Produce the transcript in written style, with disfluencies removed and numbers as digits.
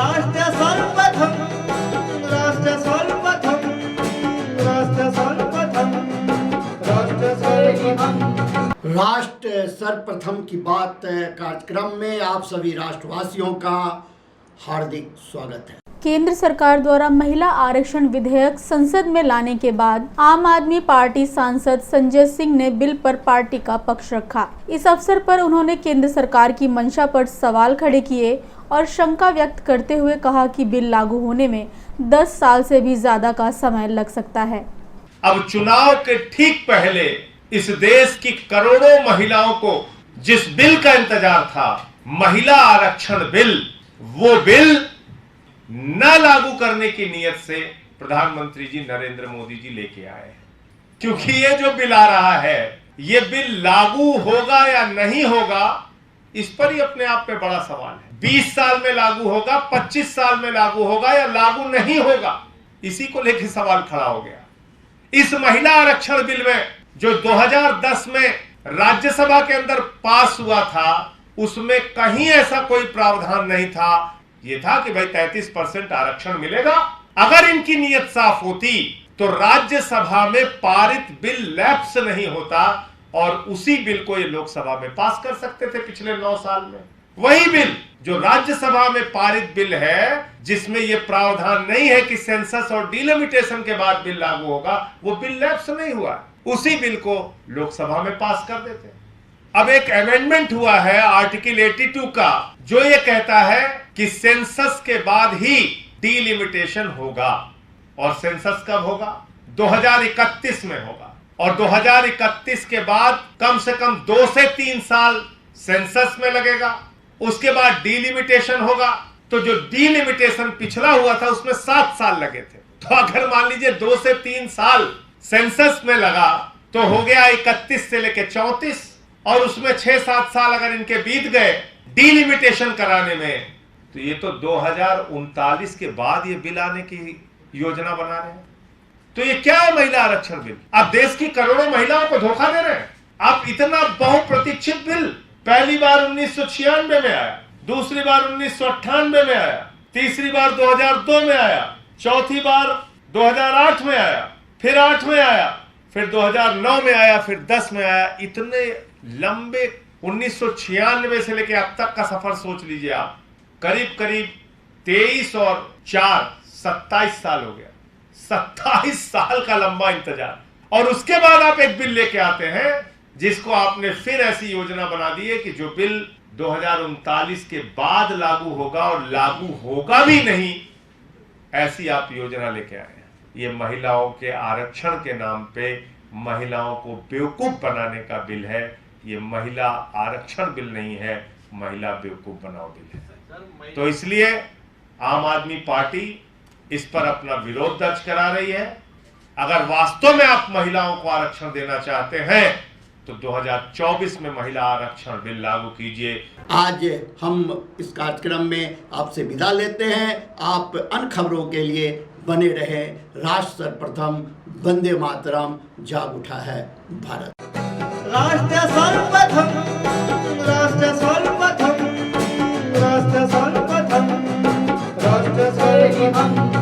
राष्ट्र सर्वप्रथम, राष्ट्र सर्वप्रथम, राष्ट्र सर्वप्रथम, राष्ट्र सर्वप्रथम। राष्ट्र सर्वप्रथम की बात कार्यक्रम में आप सभी राष्ट्रवासियों का हार्दिक स्वागत है। केंद्र सरकार द्वारा महिला आरक्षण विधेयक संसद में लाने के बाद आम आदमी पार्टी सांसद संजय सिंह ने बिल पर पार्टी का पक्ष रखा। इस अवसर पर उन्होंने केंद्र सरकार की मंशा पर सवाल खड़े किए और शंका व्यक्त करते हुए कहा कि बिल लागू होने में 10 साल से भी ज्यादा का समय लग सकता है। अब चुनाव के ठीक पहले इस देश की करोड़ों महिलाओं को जिस बिल का इंतजार था, महिला आरक्षण बिल, वो बिल न लागू करने की नियत से प्रधानमंत्री जी नरेंद्र मोदी जी लेके आए हैं। क्योंकि ये जो बिल आ रहा है, ये बिल लागू होगा या नहीं होगा, इस पर ही अपने आप में बड़ा सवाल है। 20 साल में लागू होगा, 25 साल में लागू होगा या लागू नहीं होगा, इसी को लेकर सवाल खड़ा हो गया। इस महिला आरक्षण बिल में जो 2010 में राज्यसभा के अंदर पास हुआ था, उसमें कहीं ऐसा कोई प्रावधान नहीं था। ये था कि भाई 33% आरक्षण मिलेगा। अगर इनकी नीयत साफ होती तो राज्यसभा में पारित बिल लैप्स नहीं होता और उसी बिल को ये लोकसभा में पास कर सकते थे पिछले 9 साल में। वही बिल जो राज्यसभा में पारित बिल है, जिसमें ये प्रावधान नहीं है कि सेंसस और डिलिमिटेशन के बाद बिल लागू होगा, वो बिल लैप्स नहीं हुआ, उसी बिल को लोकसभा में पास कर देते। अब एक अमेंडमेंट हुआ है आर्टिकल 82 का, जो ये कहता है कि सेंसस के बाद ही डिलिमिटेशन होगा। और सेंसस कब होगा? 2031 में होगा। और 2031 के बाद कम से कम 2 से 3 साल सेंसस में लगेगा, उसके बाद डिलिमिटेशन होगा। तो जो डिलिमिटेशन पिछला हुआ था उसमें 7 साल लगे थे। तो अगर मान लीजिए 2 से 3 साल सेंसस में लगा तो हो गया 31 से लेके 34, और उसमें 6-7 साल अगर इनके बीत गए डिलिमिटेशन कराने में, तो ये तो 2039 के बाद ये बिल आने की योजना बना रहे हैं। तो ये क्या है महिला आरक्षण बिल? आप देश की करोड़ों महिलाओं को धोखा दे रहे हैं। आप इतना बहुप्रतीक्षित बिल पहली बार 1996 में आया, दूसरी बार 1998 में आया, तीसरी बार 2002 में आया, चौथी बार 2008 में आया, फिर 8 में आया, फिर 2009 में आया, फिर 10 में आया। इतने लंबे 1996 से लेके अब तक का सफर सोच लीजिए आप, करीब करीब 23 और 4 27 साल हो गया। 27 साल का लंबा इंतजार, और उसके बाद आप एक बिल लेके आते हैं जिसको आपने फिर ऐसी योजना बना दी है कि जो बिल 2039 के बाद लागू होगा और लागू होगा भी नहीं, ऐसी आप योजना लेके आए हैं। ये महिलाओं के आरक्षण के नाम पे महिलाओं को बेवकूफ बनाने का बिल है। ये महिला आरक्षण बिल नहीं है, महिला बेवकूफ बनाओ बिल है। तो इसलिए आम आदमी पार्टी इस पर अपना विरोध दर्ज करा रही है। अगर वास्तव में आप महिलाओं को आरक्षण देना चाहते हैं तो 2024 में महिला आरक्षण बिल लागू कीजिए। आज हम इस कार्यक्रम में आपसे विदा लेते हैं। आप अन्य खबरों के लिए बने रहे। राष्ट्र सर्वप्रथम, वंदे मातरम, जाग उठा है भारत। राष्ट्र सर्वप्रथम, राष्ट्र सर्वप्रथम, राष्ट्र सर्वप्रथम, राष्ट्र सर्वप्रथम।